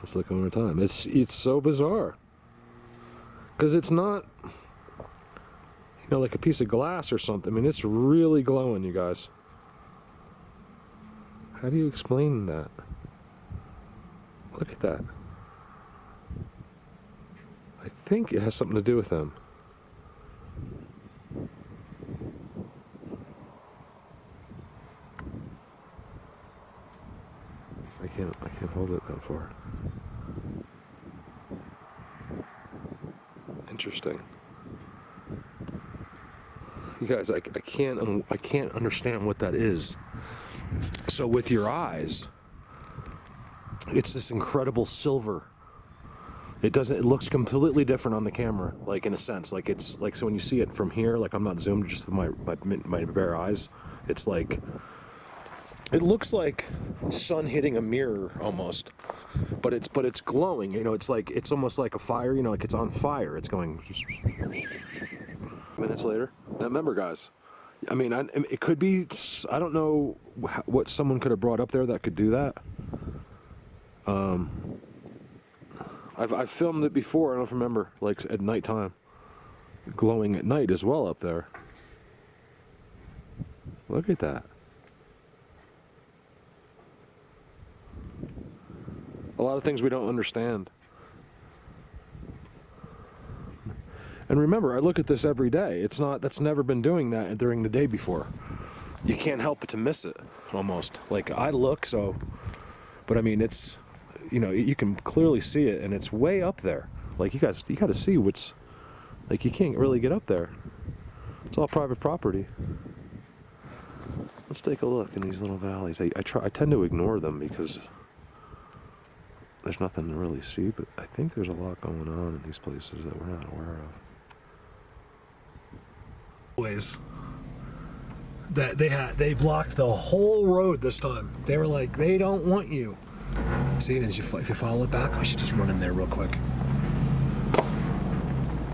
Let's look one more time. It's so bizarre. Because it's not, you know, like a piece of glass or something. I mean, it's really glowing, you guys. How do you explain that? Look at that. I think it has something to do with them. I can't hold it that far. Interesting. You guys, I can't understand what that is. So with your eyes, it's this incredible silver. It looks completely different on the camera, like in a sense, like it's like, so when you see it from here, like I'm not zoomed just with my bare eyes, it's like, it looks like sun hitting a mirror almost, but it's glowing, you know, it's like, it's almost like a fire, you know, like it's on fire. It's going minutes later. Now remember, guys, I mean, it could be, I don't know what someone could have brought up there that could do that. I've filmed it before. I don't remember, like at nighttime, glowing at night as well up there. Look at that. A lot of things we don't understand. And remember, I look at this every day. That's never been doing that during the day before. You can't help but to miss it, almost. Like, I look, so, but I mean, it's, you know, you can clearly see it, and it's way up there. Like, you gotta see what's, like, you can't really get up there. It's all private property. Let's take a look in these little valleys. I tend to ignore them because there's nothing to really see, but I think there's a lot going on in these places that we're not aware of. Ways that they blocked the whole road this time. They were like, they don't want you. See, and if you follow it back, I should just run in there real quick.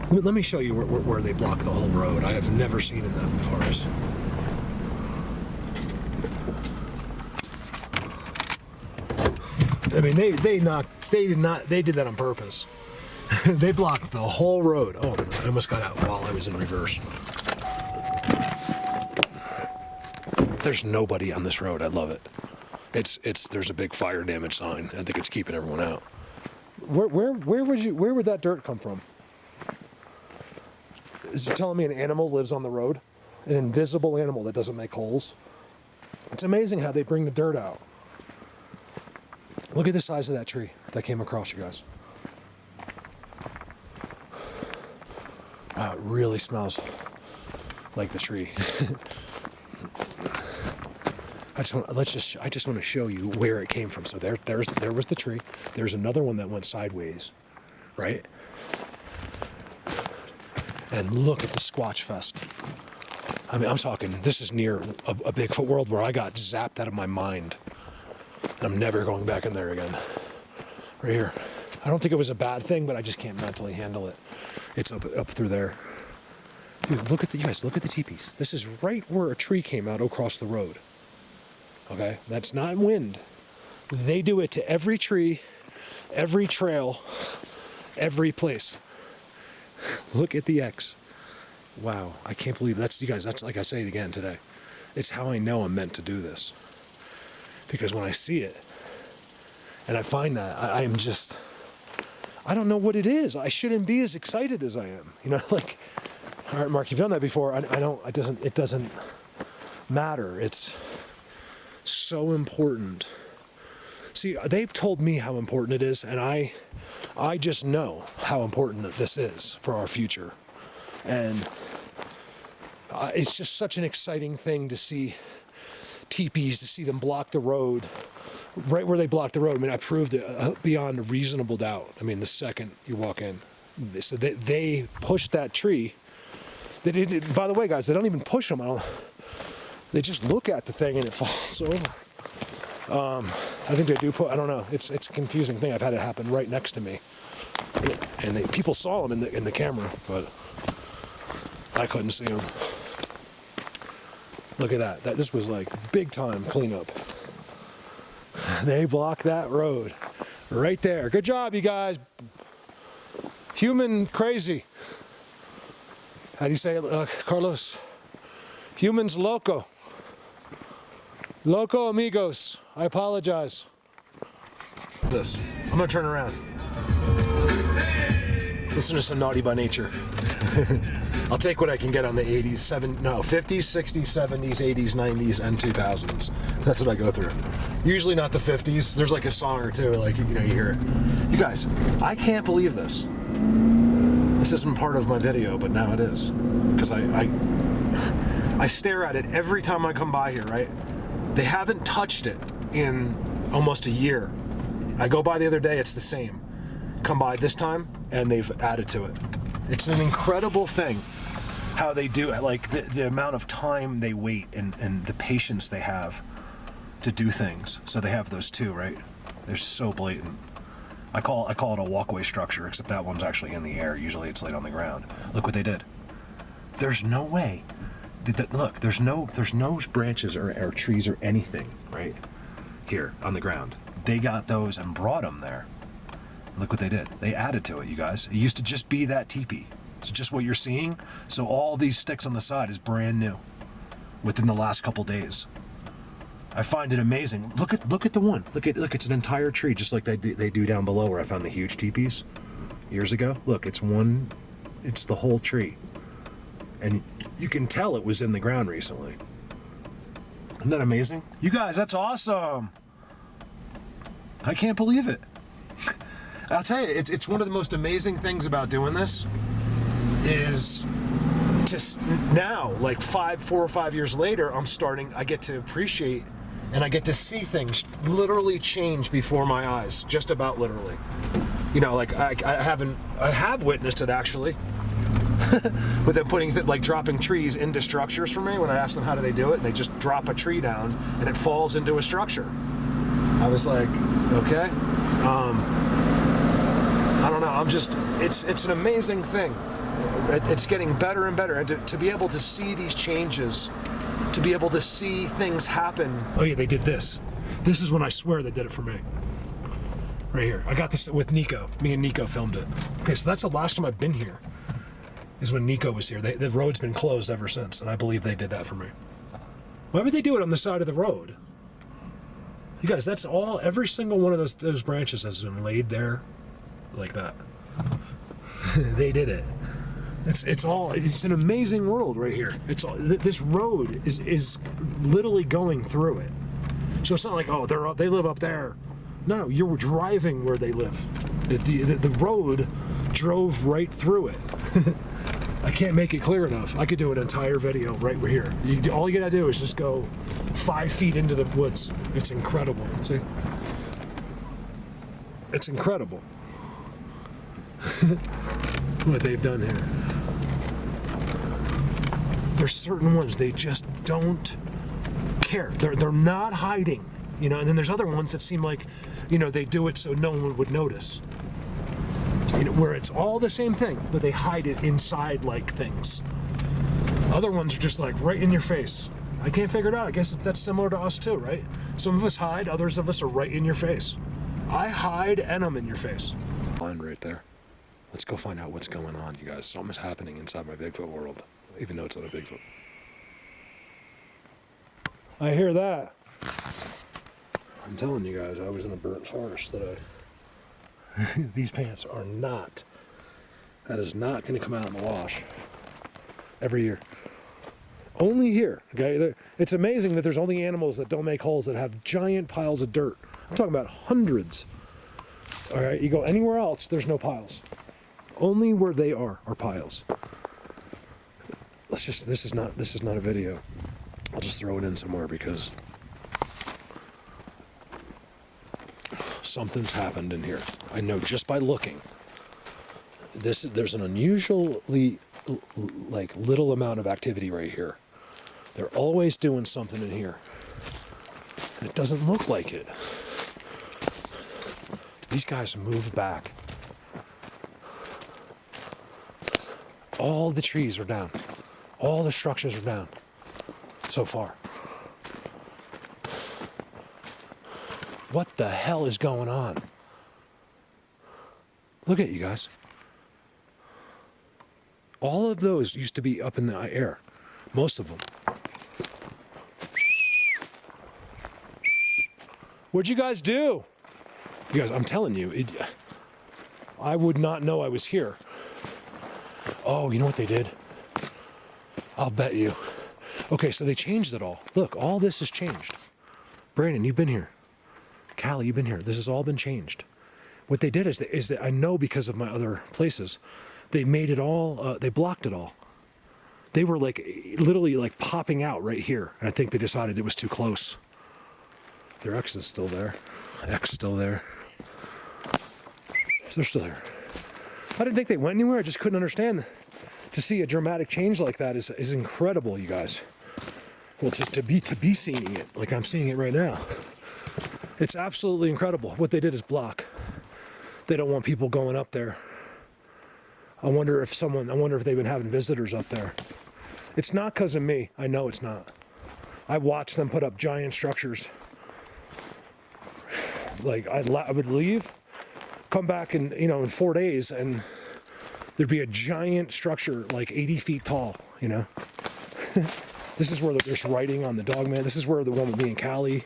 Let me show you where they blocked the whole road. I have never seen in that forest. I mean, they did that on purpose. They blocked the whole road. Oh, I almost got out while I was in reverse. There's nobody on this road. I love it. There's a big fire damage sign. I think it's keeping everyone out. Where would that dirt come from? Is it telling me an animal lives on the road? An invisible animal that doesn't make holes? It's amazing how they bring the dirt out. Look at the size of that tree that came across, you guys. Wow, it really smells like the tree. I just want to show you where it came from. So there was the tree. There's another one that went sideways, right? And look at the Squatch Fest. I mean, I'm talking, this is near a Bigfoot world where I got zapped out of my mind. I'm never going back in there again. Right here. I don't think it was a bad thing, but I just can't mentally handle it. It's up through there. Dude, you guys, look at the teepees. This is right where a tree came out across the road. Okay, that's not wind. They do it to every tree, every trail, every place. Look at the X. Wow, I can't believe that's, you guys, that's like I say it again today. It's how I know I'm meant to do this. Because when I see it, and I find that, I am just, I don't know what it is. I shouldn't be as excited as I am. You know, like, all right, Mark, you've done that before. It doesn't matter. It's so important. See, they've told me how important it is, and I just know how important that this is for our future. And it's just such an exciting thing to see teepees, to see them block the road, right where they blocked the road. I mean, I proved it beyond a reasonable doubt. I mean, the second you walk in. So they pushed that tree. They did, by the way, guys, they don't even push them. They just look at the thing and it falls over. I think they do put, I don't know. It's a confusing thing. I've had it happen right next to me. And people saw them in the camera, but I couldn't see them. Look at that. This was like big time cleanup. They blocked that road. Right there. Good job, you guys. Human crazy. How do you say it, Carlos? Humans loco. Loco amigos. I apologize. This. I'm gonna turn around. Listen to some Naughty by Nature. I'll take what I can get on the 80s, 50s, 60s, 70s, 80s, 90s, and 2000s. That's what I go through. Usually not the 50s. There's like a song or two, like, you know, you hear it. You guys, I can't believe this. This isn't part of my video, but now it is. Because I stare at it every time I come by here, right? They haven't touched it in almost a year. I go by the other day, it's the same. Come by this time, and they've added to it. It's an incredible thing how they do it, like the amount of time they wait and the patience they have to do things. So they have those two, right? They're so blatant. I call it a walkway structure, except that one's actually in the air. Usually it's laid on the ground. Look what they did. There's no way. Look, there's no branches or trees or anything right here on the ground. They got those and brought them there. Look what they did. They added to it, you guys. It used to just be that teepee. It's just what you're seeing. So all these sticks on the side is brand new within the last couple days. I find it amazing. Look at the one. Look, it's an entire tree, just like they do down below where I found the huge teepees years ago. Look, it's the whole tree. And you can tell it was in the ground recently. Isn't that amazing? You guys, that's awesome. I can't believe it. I'll tell you, it's one of the most amazing things about doing this is just now, like 4 or 5 years later, I get to appreciate and I get to see things literally change before my eyes, just about literally. You know, like I have witnessed it actually. With them putting dropping trees into structures for me. When I asked them how do they do it, they just drop a tree down and it falls into a structure. I was like, okay. I don't know. It's an amazing thing. It's getting better and better, and to be able to see these changes, to be able to see things happen. Oh yeah, they did this. This is when I swear they did it for me. Right here. I got this with Nico. Me and Nico filmed it. Okay, so that's the last time I've been here. Is when Nico was here. The road's been closed ever since, and I believe they did that for me. Why would they do it on the side of the road? You guys, that's all. Every single one of those branches has been laid there, like that. They did it. It's an amazing world right here. This road is literally going through it. So it's not like, oh, they live up there. No, you're driving where they live. The road drove right through it. I can't make it clear enough. I could do an entire video right here. All you gotta do is just go 5 feet into the woods. It's incredible. See? It's incredible. What they've done here. There's certain ones they just don't care. They're not hiding, you know. And then there's other ones that seem like, you know, they do it so no one would notice. You know, where it's all the same thing, but they hide it inside like things. Other ones are just like right in your face. I can't figure it out. I guess that's similar to us too, right? Some of us hide, others of us are right in your face. I hide and I'm in your face. Line right there. Let's go find out what's going on, you guys. Something's happening inside my Bigfoot world, even though it's not a Bigfoot. I hear that. I'm telling you guys, I was in a burnt forest today. These pants are not. That is not going to come out in the wash. Every year. Only here. Okay, it's amazing that there's only animals that don't make holes that have giant piles of dirt. I'm talking about hundreds. All right, you go anywhere else, there's no piles. Only where they are piles. This is not a video. I'll just throw it in somewhere because something's happened in here. I know just by looking. There's an unusually little amount of activity right here. They're always doing something in here. And it doesn't look like it. These guys move back. All the trees are down. All the structures are down so far. What the hell is going on? Look at you guys. All of those used to be up in the air. Most of them. What'd you guys do? You guys, I'm telling you, I would not know I was here. Oh, you know what they did? I'll bet you. Okay, so they changed it all. Look, all this has changed. Brandon, you've been here. Callie, you've been here. This has all been changed. What they did is that I know because of my other places, they made it all, they blocked it all. They were like, literally like popping out right here. And I think they decided it was too close. Their X is still there. X still there. So they're still there. I didn't think they went anywhere. I just couldn't understand. To see a dramatic change like that is incredible, you guys. Well, to be seeing it like I'm seeing it right now, it's absolutely incredible. What they did is block. They don't want people going up there. I wonder if they've been having visitors up there. It's not because of me. I know it's not. I watched them put up giant structures. Like I would leave, come back in 4 days, and there'd be a giant structure like 80 feet tall. This is where there's writing on the dog man. This is where the one with me and Callie,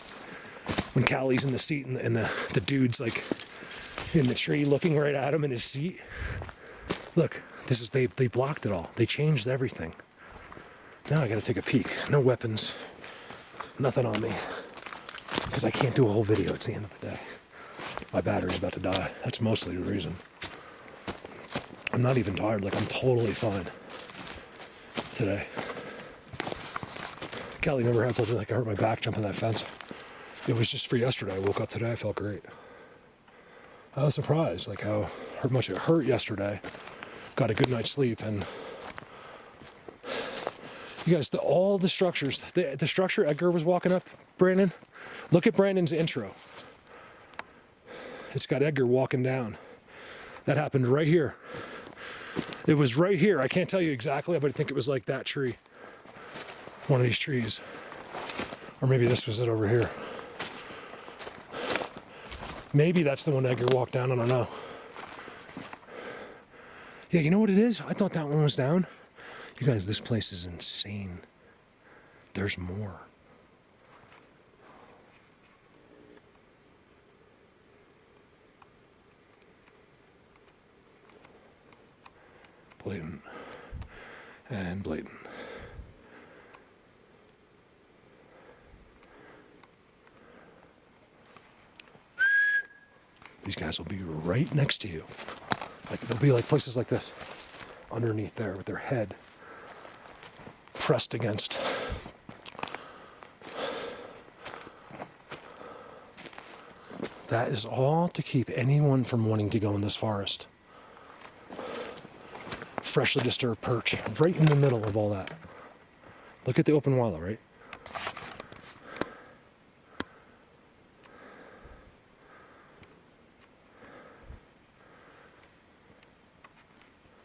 when Callie's in the seat and the dude's like in the tree looking right at him in his seat. Look, they blocked it all. They changed everything. Now I gotta take a peek. No weapons, nothing on me, because I can't do a whole video. It's the end of the day. My battery's about to die. That's mostly the reason. I'm not even tired. Like, I'm totally fine today. Callie, remember how I told you like I hurt my back jumping that fence? It was just for yesterday. I woke up today. I felt great. I was surprised like how much it hurt yesterday. Got a good night's sleep, and you guys, all the structures, the structure Edgar was walking up, Brandon, look at Brandon's intro. It's got Edgar walking down. That happened right here. It was right here. I can't tell you exactly, but I think it was like that tree. One of these trees. Or maybe this was it over here. Maybe that's the one Edgar walked down, I don't know. Yeah, you know what it is? I thought that one was down. You guys, this place is insane. There's more. Blatant. And blatant. These guys will be right next to you. Like, they'll be like places like this, underneath there with their head pressed against. That is all to keep anyone from wanting to go in this forest. Freshly disturbed perch, right in the middle of all that. Look at the open wallow, right?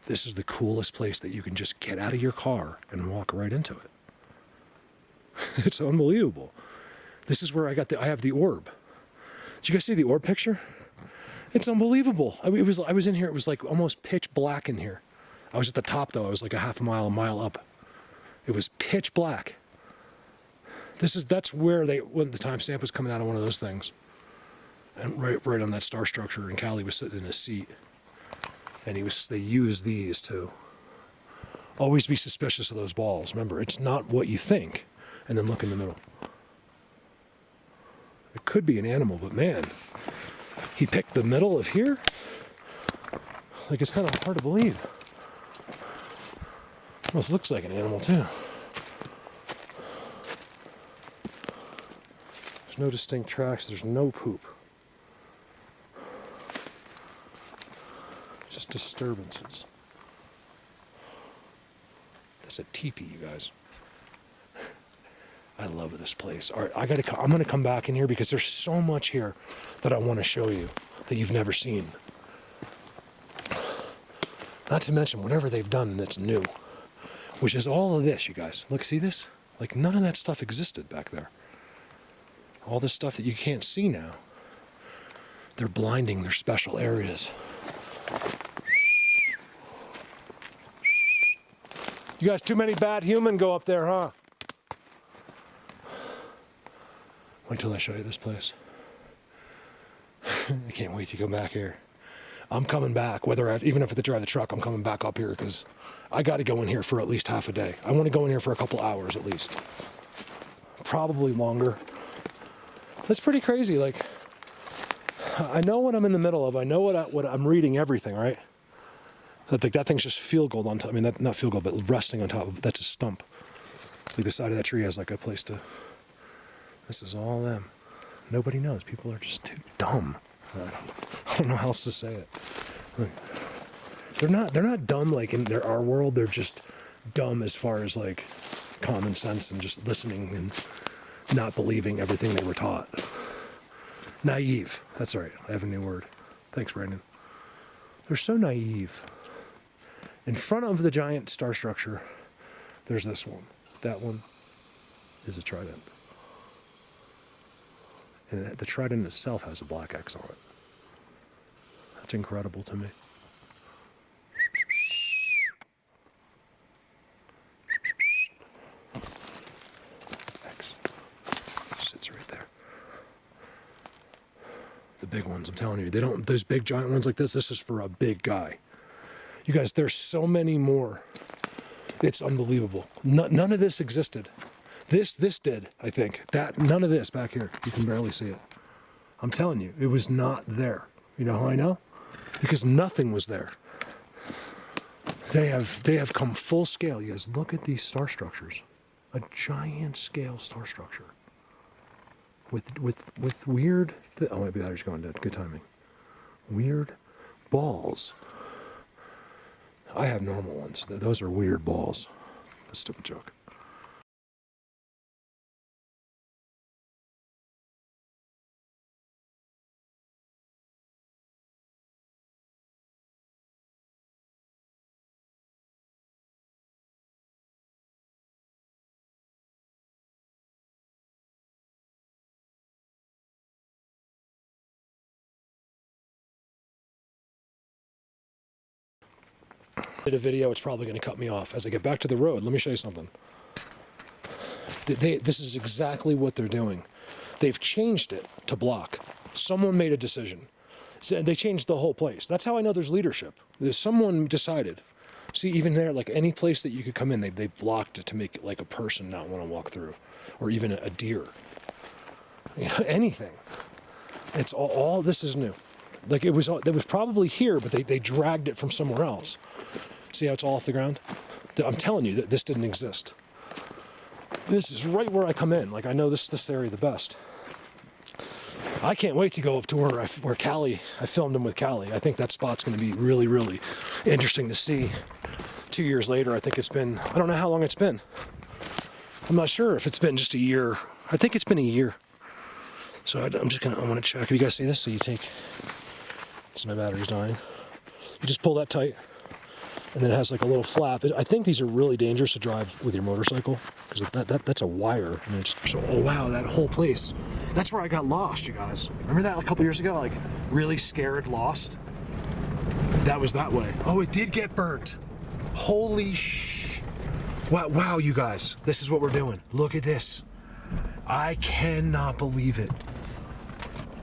This is the coolest place that you can just get out of your car and walk right into it. It's unbelievable. This is where I have the orb. Did you guys see the orb picture? It's unbelievable. I was in here, it was like almost pitch black in here. I was at the top though, I was like a mile up. It was pitch black. That's where when the timestamp was coming out of one of those things. And right on that star structure, and Callie was sitting in his seat. And they used these too. Always be suspicious of those balls. Remember, it's not what you think. And then look in the middle. It could be an animal, but man, he picked the middle of here? Like, it's kind of hard to believe. Almost looks like an animal too. There's no distinct tracks, there's no poop. Just disturbances. That's a teepee, you guys. I love this place. All right, I'm gonna come back in here because there's so much here that I want to show you that you've never seen. Not to mention whatever they've done that's new, which is all of this, you guys. Look, see this? Like, none of that stuff existed back there. All this stuff that you can't see now. They're blinding their special areas. You guys, too many bad human go up there, huh? Wait till I show you this place. I can't wait to go back here. I'm coming back, even if I have to drive the truck, I'm coming back up here because I got to go in here for at least half a day. I want to go in here for a couple hours at least. Probably longer. That's pretty crazy. Like, I know what I'm in the middle of. I know what I'm reading, everything, right? That thing's just field gold on top. I mean, not field gold, but resting on top of, that's a stump. Like the side of that tree has like a place to, this is all them. Nobody knows. People are just too dumb. I don't know how else to say it. Like, they're not dumb like in our world. They're just dumb as far as like common sense and just listening and not believing everything they were taught. Naive. That's right. I have a new word. Thanks, Brandon. They're so naive. In front of the giant star structure, there's this one. That one is a trident. And the trident itself has a black X on it. That's incredible to me. X sits right there. The big ones, I'm telling you, those big giant ones like this is for a big guy. You guys, there's so many more. It's unbelievable. None of this existed. This did, I think. None of this back here. You can barely see it. I'm telling you, it was not there. You know how I know? Because nothing was there. They have come full scale. You guys, look at these star structures. A giant scale star structure. With weird... oh, my battery's going dead. Good timing. Weird balls. I have normal ones. Those are weird balls. A stupid joke. Did a video, it's probably going to cut me off. As I get back to the road, let me show you something. This is exactly what they're doing. They've changed it to block. Someone made a decision. So they changed the whole place. That's how I know there's leadership. Someone decided. See, even there, like any place that you could come in, they blocked it to make it like a person not want to walk through, or even a deer. You know, anything. It's all this is new. Like it was probably here, but they dragged it from somewhere else. See how it's all off the ground? I'm telling you that this didn't exist. This is right where I come in. Like I know this area the best. I can't wait to go up to where Callie, I filmed him with Callie. I think that spot's going to be really, really interesting to see. 2 years later, I think it's been, I don't know how long it's been. I'm not sure if it's been just a year. I think it's been a year. So I want to check. Have you guys see this? So you take, so my battery's dying. You just pull that tight. And then it has like a little flap. I think these are really dangerous to drive with your motorcycle because that's a wire. And it's so, oh wow, that whole place. That's where I got lost, you guys. Remember that a couple years ago? Like really scared, lost. That was that way. Oh, it did get burnt. Holy sh! Wow, you guys. This is what we're doing. Look at this. I cannot believe it.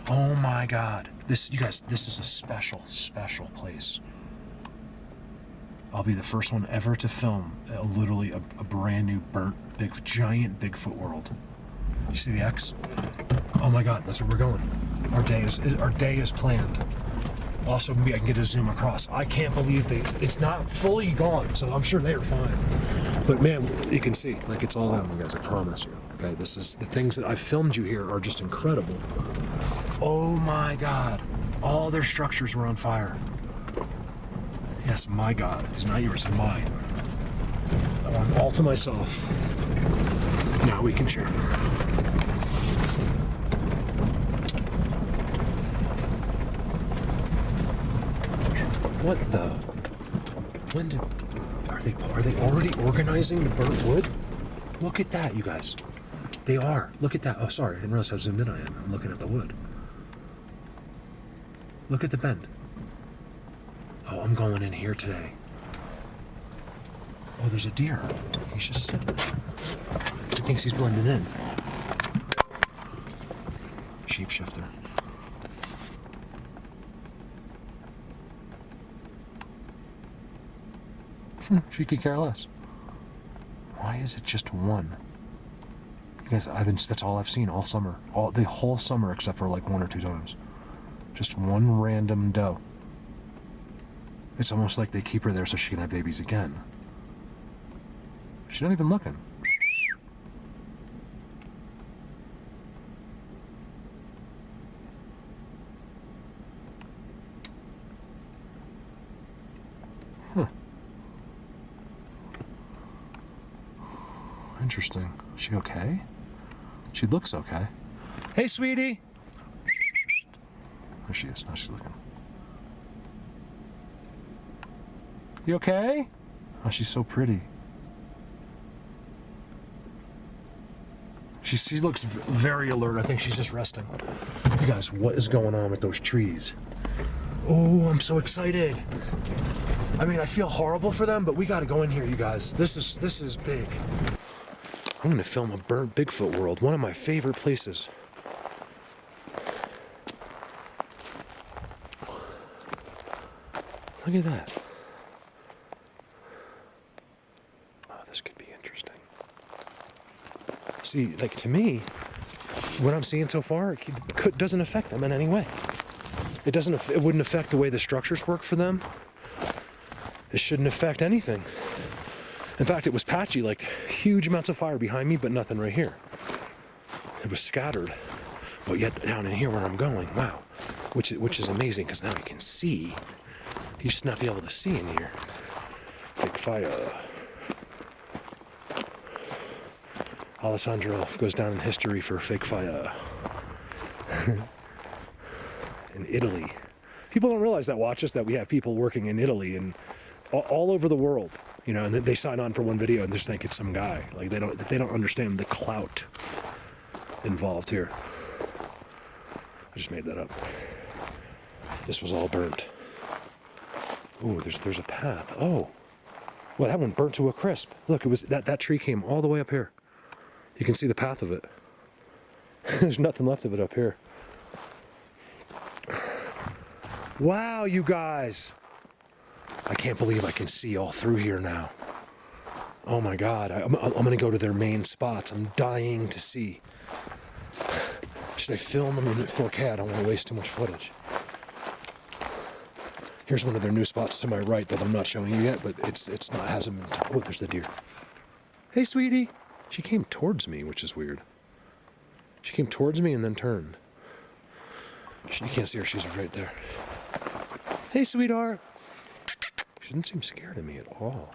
Oh my God. You guys, this is a special place. I'll be the first one ever to film literally a brand new burnt giant Bigfoot world. You see the X? Oh my God, that's where we're going. Our day is planned. Also, maybe I can get a zoom across. I can't believe it's not fully gone, so I'm sure they are fine. But man, you can see, like it's all them, you guys, I promise you. Okay, this is, the things that I filmed you here are just incredible. Oh my God, all their structures were on fire. Yes, my God. It's not yours, it's mine. I want all to myself. Now we can share. What the? When did? Are they already organizing the burnt wood? Look at that, you guys. They are. Look at that. Oh, sorry. I didn't realize how zoomed in I am. I'm looking at the wood. Look at the bend. Oh, I'm going in here today. Oh, there's a deer. He's just sitting there. He thinks he's blending in. Shapeshifter. She could care less. Why is it just one? Because that's all I've seen all summer. The whole summer except for like 1 or 2 times. Just one random doe. It's almost like they keep her there so she can have babies again. She's not even looking. Huh. Interesting. She okay? She looks okay. Hey, sweetie! There she is. Now she's looking. You okay? Oh, she's so pretty. She looks very alert. I think she's just resting. You guys, what is going on with those trees? Oh, I'm so excited. I mean, I feel horrible for them, but we got to go in here, you guys. This is big. I'm going to film a burnt Bigfoot world, one of my favorite places. Look at that. Oh, this could be interesting. See, like to me, what I'm seeing so far doesn't affect them in any way. It wouldn't affect the way the structures work for them. It shouldn't affect anything. In fact, it was patchy, like huge amounts of fire behind me, but nothing right here. It was scattered. But yet down in here where I'm going, wow. Which is amazing, because now you can see. You just not be able to see in here. Fake fire. Alessandro goes down in history for fake fire. In Italy. People don't realize that watch us that we have people working in Italy and all over the world, you know, and they sign on for one video and just think it's some guy. Like they don't understand the clout involved here. I just made that up. This was all burnt. Ooh, there's a path. Oh, well, that one burnt to a crisp. Look, it was that tree came all the way up here. You can see the path of it. There's nothing left of it up here. Wow, you guys. I can't believe I can see all through here now. Oh my God, I'm going to go to their main spots. I'm dying to see. Should I film them in 4K? I don't want to waste too much footage. Here's one of their new spots to my right that I'm not showing you yet, but hasn't been. Oh, there's the deer. Hey, sweetie. She came towards me, which is weird. She came towards me and then turned. You can't see her. She's right there. Hey, sweetheart. She didn't seem scared of me at all.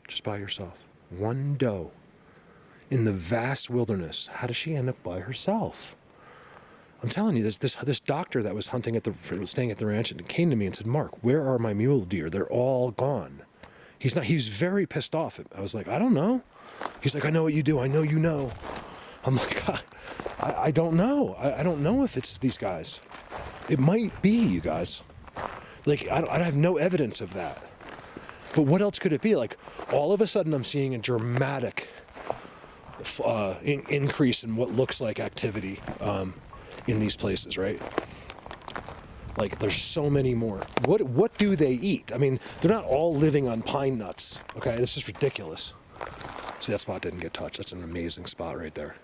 Just by herself. One doe. In the vast wilderness. How does she end up by herself? I'm telling you, this doctor that was staying at the ranch and came to me and said, Mark, where are my mule deer? They're all gone. He was very pissed off. I was like, I don't know. He's like, I know what you do. I know you know. I'm like, I don't know. I don't know if it's these guys. It might be you guys. Like, I have no evidence of that. But what else could it be? Like, all of a sudden I'm seeing a dramatic increase in what looks like activity in these places, right? Like, there's so many more. What do they eat? I mean, they're not all living on pine nuts, okay? This is ridiculous. See, that spot didn't get touched. That's an amazing spot right there.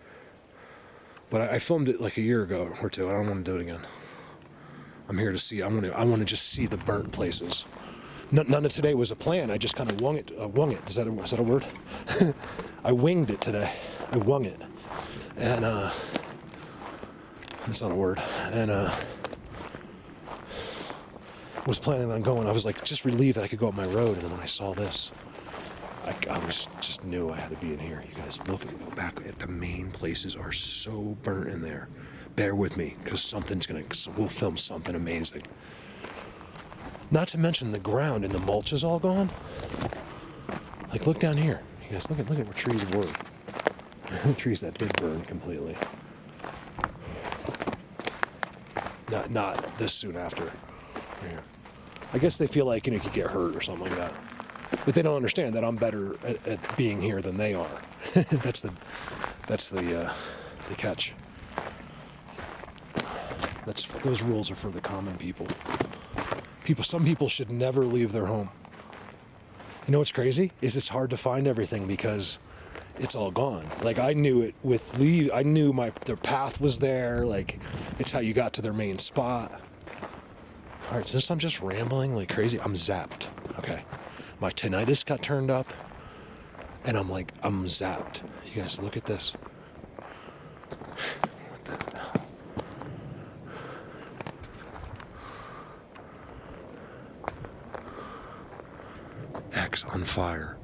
But I filmed it like a year ago or two. I don't want to do it again. I'm here to see. I want to just see the burnt places. None of today was a plan. I just kind of wung it. Is that a word? I winged it today. I wung it. And, that's not a word. And, was planning on going. I was like just relieved that I could go up my road. And then when I saw this, I was just knew I had to be in here. You guys go back at the main places are so burnt in there. Bear with me, because we'll film something amazing. Not to mention the ground and the mulch is all gone. Like, look down here. You guys, look at where trees were. Trees that did burn completely. Not this soon after. Here. I guess they feel like, you could get hurt or something like that. But they don't understand that I'm better at being here than they are. That's the catch. Those rules are for the common people. Some people should never leave their home. You know what's crazy? Is it's hard to find everything because it's all gone. Like I knew it with Lee. I knew their path was there. Like it's how you got to their main spot. All right, since I'm just rambling like crazy, I'm zapped. Okay, my tinnitus got turned up, and I'm zapped. You guys, look at this. What the hell? X on fire.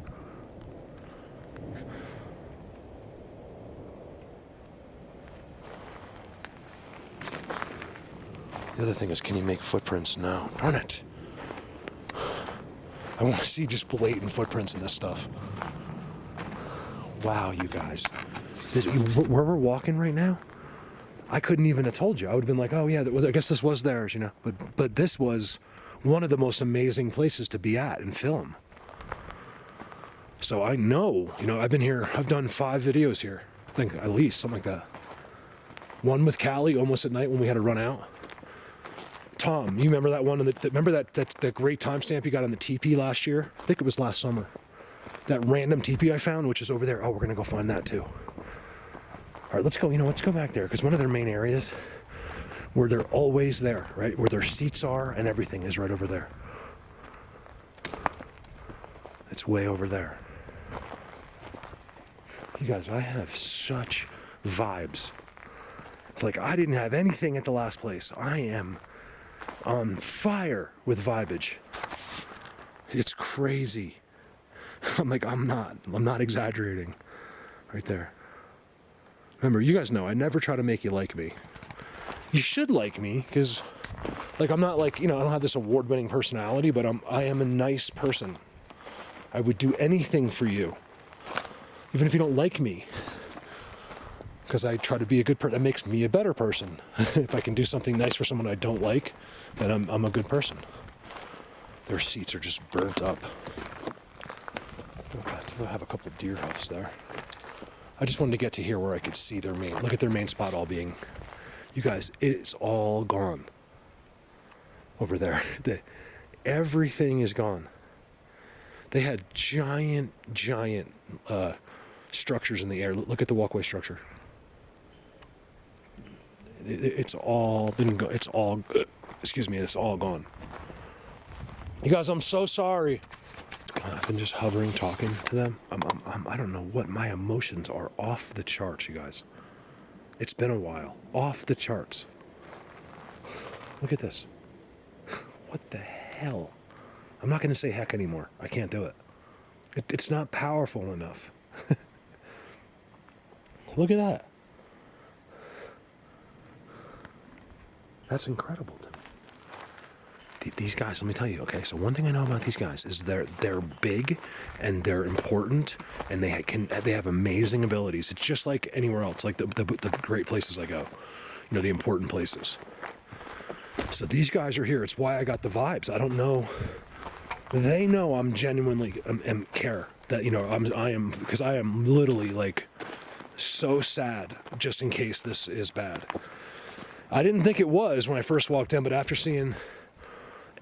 The other thing is, can you make footprints? No. Darn it. I want to see just blatant footprints in this stuff. Wow, you guys. Where we're walking right now, I couldn't even have told you. I would have been like, oh yeah, I guess this was theirs, But this was one of the most amazing places to be at and film. So I know, I've been here, I've done 5 videos here. I think at least, something like that. One with Callie, almost at night when we had to run out. Tom, you remember that one? Remember that great timestamp you got on the TP last year? I think it was last summer. That random TP I found, which is over there. Oh, we're gonna go find that too. All right, let's go. Let's go back there because one of their main areas where they're always there, right? Where their seats are and everything is right over there. It's way over there. You guys, I have such vibes. Like I didn't have anything at the last place. I am on fire with vibage. It's crazy. I'm not exaggerating. Right there. Remember, you guys know I never try to make you like me. You should like me because, I'm not I don't have this award-winning personality, but I am a nice person. I would do anything for you, even if you don't like me. Because I try to be a good person. That makes me a better person. If I can do something nice for someone I don't like, then I'm a good person. Their seats are just burnt up. Okay, I have a couple deer hoofs there. I just wanted to get to here where I could see look at their main spot all being. You guys, it's all gone. Over there. Everything is gone. They had giant structures in the air. Look at the walkway structure. It's all been it's all gone. You guys, I'm so sorry. I've been just hovering, talking to them. I don't know what, my emotions are off the charts, you guys. It's been a while. Off the charts. Look at this. What the hell? I'm not going to say heck anymore. I can't do it. It's not powerful enough. Look at that. That's incredible to me. These guys, let me tell you, okay, so one thing I know about these guys is they're big and they're important and they have amazing abilities. It's just like anywhere else, like the great places I go, the important places. So these guys are here. It's why I got the vibes. I don't know. They know I'm genuinely care that, because I am literally so sad just in case this is bad. I didn't think it was when I first walked in, but after seeing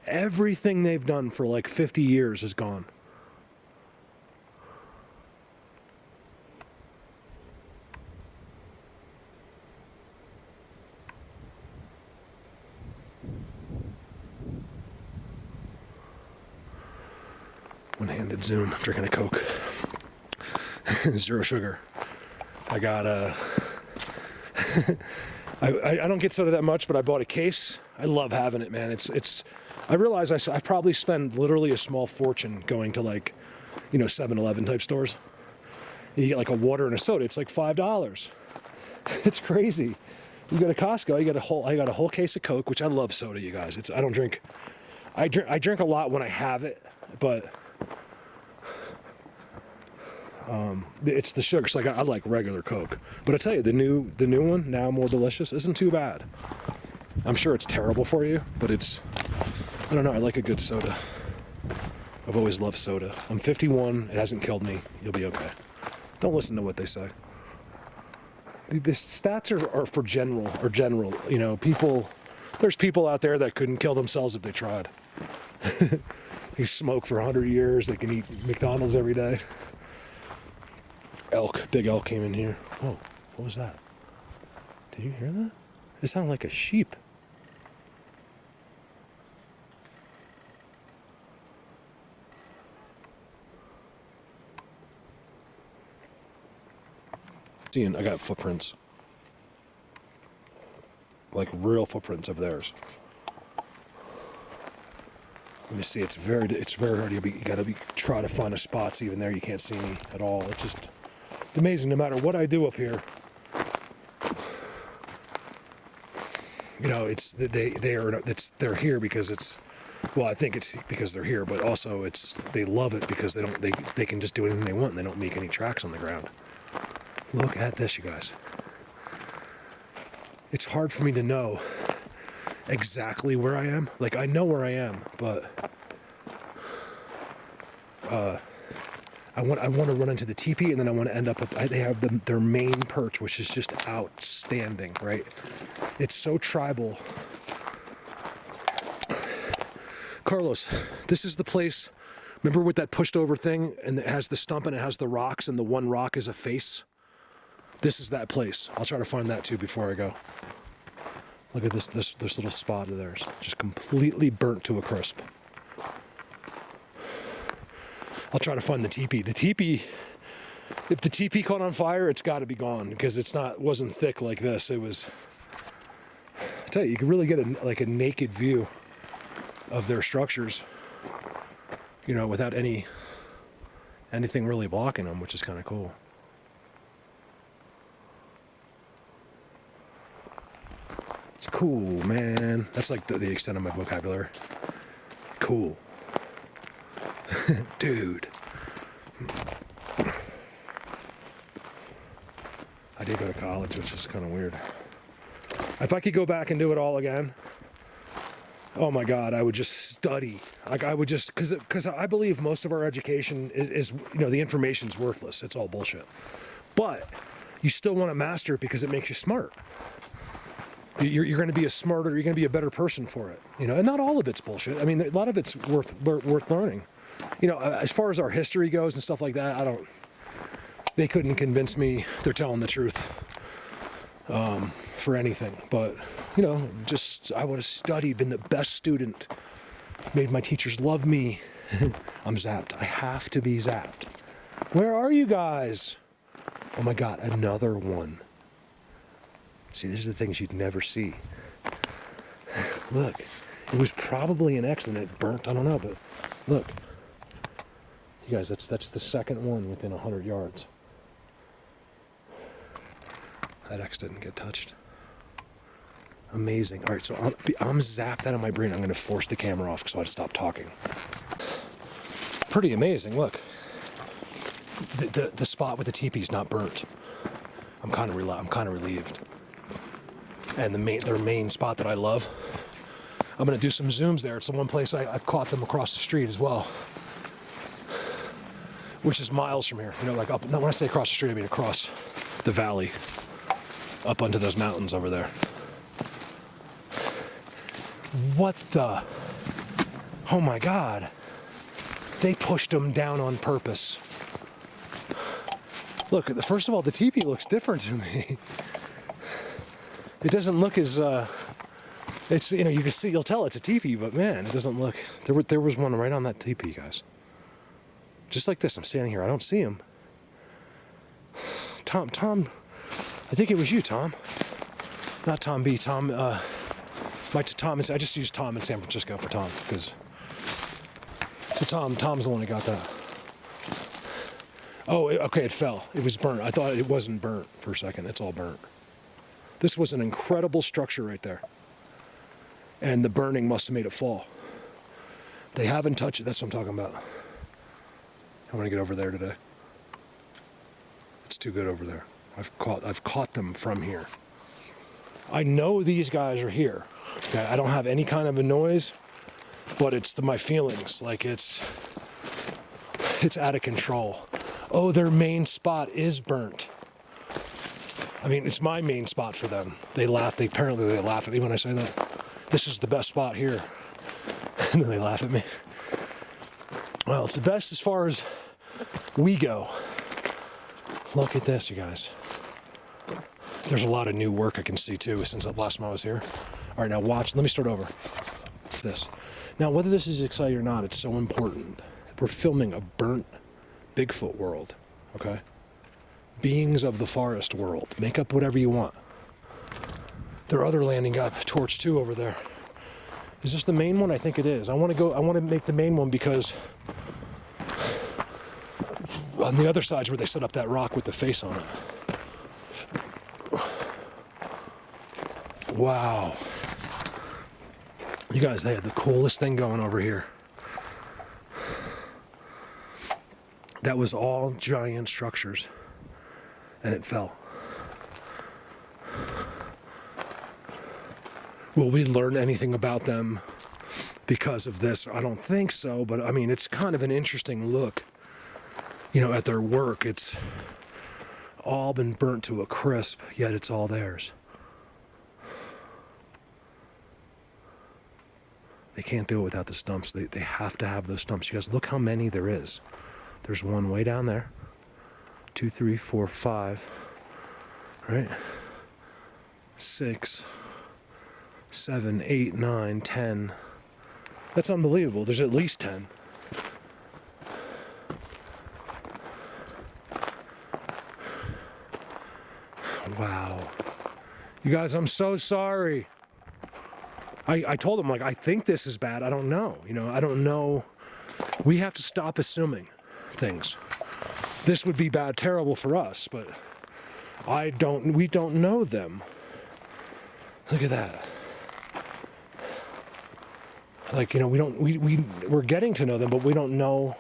everything they've done for 50 years is gone. One-handed zoom, drinking a Coke. 0 sugar. I got I don't get soda that much, but I bought a case. I love having it, man. I realize I probably spend literally a small fortune going to 7-Eleven type stores. And you get a water and a soda. It's $5. It's crazy. You go to Costco, I got a whole case of Coke, which I love soda, you guys. I don't drink. I drink a lot when I have it, but it's the sugar. So I like regular Coke. But I tell you, the new one, now more delicious, isn't too bad. I'm sure it's terrible for you, but it's I don't know, I like a good soda. I've always loved soda. I'm 51, it hasn't killed me. You'll be okay. Don't listen to what they say. The stats are for general. You know, there's people out there that couldn't kill themselves if they tried. They smoke for 100 years, they can eat McDonald's every day. Big elk came in here. Whoa, what was that? Did you hear that? It sounded like a sheep. Seeing, I got footprints. Like real footprints of theirs. Let me see, it's very hard. You gotta try to find a spot. So even there, you can't see me at all. It's just amazing. No matter what I do up here, you know, they're here because it's. Well, I think it's because they're here, but also they love it because they can just do anything they want and they don't make any tracks on the ground. Look at this, you guys. It's hard for me to know exactly where I am. Like, I know where I am, but I want to run into the teepee, and then I want to end up with. They have their main perch, which is just outstanding, right? It's so tribal. Carlos, this is the place. Remember with that pushed over thing, and it has the stump and it has the rocks, and the one rock is a face? This is that place. I'll try to find that too before I go. Look at this little spot of theirs. Just completely burnt to a crisp. I'll try to find the teepee. The teepee, if the teepee caught on fire, it's got to be gone because wasn't thick like this. It was, I tell you, you can really get a naked view of their structures, you know, without anything really blocking them, which is kind of cool. It's cool, man. That's like the extent of my vocabulary. Cool. Dude. I did go to college, which is kind of weird. If I could go back and do it all again, oh my God, I would just study. Like I would just, because I believe most of our education is, you know, the information's worthless. It's all bullshit. But you still want to master it because it makes you smart. You're going to be you're going to be a better person for it, you know. And not all of it's bullshit. I mean, a lot of it's worth learning. You know, as far as our history goes and stuff like that, they couldn't convince me they're telling the truth for anything. But you know, I would have studied, been the best student, made my teachers love me. I'm zapped. I have to be zapped. Where are you guys? Oh my God, another one. See, these are the things you'd never see. Look, it was probably an accident. It burnt, I don't know, but look. You guys, that's the second one within 100 yards. That X didn't get touched. Amazing. All right, so I'm zapped out of my brain. I'm going to force the camera off so I stop talking. Pretty amazing. Look, the spot with the teepee's not burnt. I'm kind of relieved. And their main spot that I love, I'm going to do some zooms there. It's the one place I've caught them across the street as well, which is miles from here. You know, like when I say across the street, I mean across the valley, up onto those mountains over there. What the? Oh my God. They pushed them down on purpose. Look, first of all, the teepee looks different to me. It doesn't look as, it's, you know, you can see, you'll tell it's a teepee, but man, it doesn't look, there was one right on that teepee, guys. Just like this, I'm standing here, I don't see him. Tom, I think it was you, Tom. Not Tom B, Tom, I just used Tom in San Francisco for Tom, because, so Tom's the one that got that. Oh, okay, it fell. It was burnt. I thought it wasn't burnt for a second. It's all burnt. This was an incredible structure right there. And the burning must have made it fall. They haven't touched it. That's what I'm talking about. I want to get over there today. It's too good over there. I've caught them from here. I know these guys are here. Okay, I don't have any kind of a noise. but it's my feelings. Like it's out of control. Oh, their main spot is burnt. I mean, it's my main spot for them. They laugh. Apparently they laugh at me when I say that. This is the best spot here. And then they laugh at me. Well, it's the best as far as we go. Look at this, you guys. There's a lot of new work I can see too since the last time I was here. All right, now watch. Let me start over. This. Now, whether this is exciting or not, it's so important. We're filming a burnt Bigfoot world, okay? Beings of the forest world. Make up whatever you want. Their other landing got torched too over there. Is this the main one? I think it is. I want to make the main one because on the other side's where they set up that rock with the face on it. Wow. You guys, they had the coolest thing going over here. That was all giant structures, and it fell. Will we learn anything about them because of this? I don't think so, but I mean, it's kind of an interesting look, you know, at their work. It's all been burnt to a crisp, yet it's all theirs. They can't do it without the stumps. They have to have those stumps. You guys, look how many there is. There's one way down there. 2, 3, 4, 5. Right? 6, 7, 8, 9, 10. That's unbelievable. There's at least 10. Wow. You guys, I'm so sorry. I told him, like, I think this is bad. I don't know. You know, I don't know. We have to stop assuming things. This would be bad, terrible for us, but we don't know them. Look at that. Like, you know, we're getting to know them, but we don't know,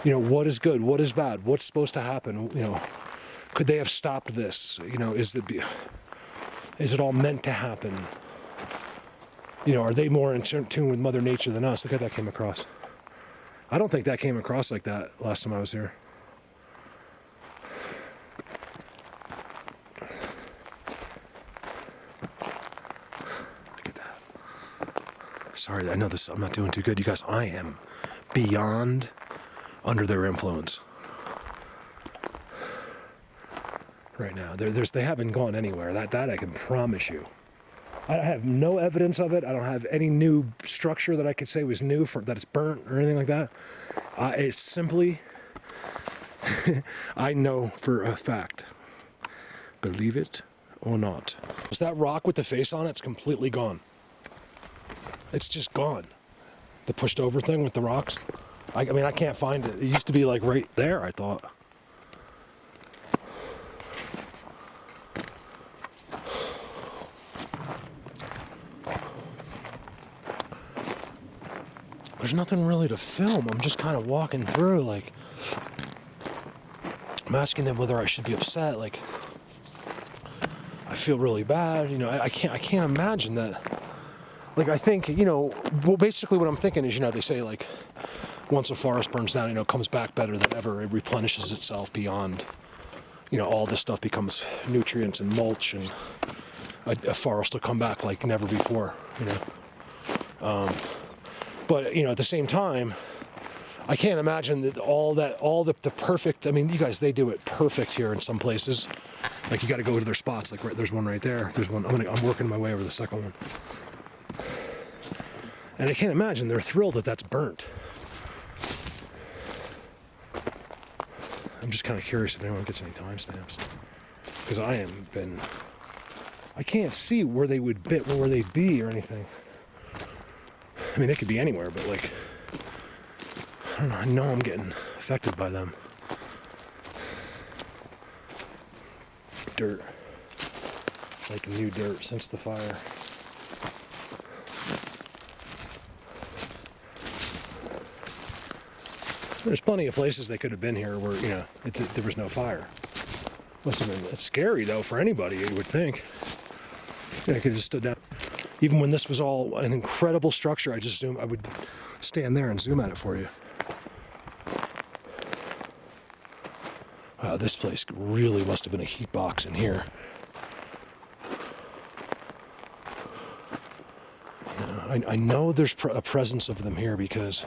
you know, what is good, what is bad, what's supposed to happen, you know. Could they have stopped this? You know, is it all meant to happen? You know, are they more in tune with Mother Nature than us? Look how that came across. I don't think that came across like that last time I was here. Look at that. Sorry, I know this. I'm not doing too good. You guys, I am beyond under their influence right now. They haven't gone anywhere. That I can promise you. I have no evidence of it. I don't have any new structure that I could say was new that it's burnt or anything like that. It's simply, I know for a fact. Believe it or not. Is that rock with the face on it? It's completely gone. It's just gone. The pushed over thing with the rocks. I mean, I can't find it. It used to be like right there, I thought. There's nothing really to film. I'm just kind of walking through, like, I'm asking them whether I should be upset. Like, I feel really bad. You know, I can't imagine that. Like, I think, you know, well, basically what I'm thinking is, you know, they say, like, once a forest burns down, you know, it comes back better than ever. It replenishes itself beyond, you know, all this stuff becomes nutrients and mulch, and a forest will come back like never before, you know. But, you know, at the same time, I can't imagine that all the perfect, I mean, you guys, they do it perfect here in some places. Like, you got to go to their spots. Like, there's one right there. There's one. I'm working my way over the second one. And I can't imagine they're thrilled that that's burnt. I'm just kind of curious if anyone gets any timestamps. Because I can't see where they would where they'd be or anything. I mean, they could be anywhere, but, like, I don't know. I know I'm getting affected by them. Dirt. Like new dirt since the fire. There's plenty of places they could have been here where, you know, there was no fire. Must have been, it's scary, though, for anybody, you would think. Yeah, I could have just stood down. Even when this was all an incredible structure, I would stand there and zoom at it for you. Wow, this place really must have been a heat box in here. I know there's a presence of them here because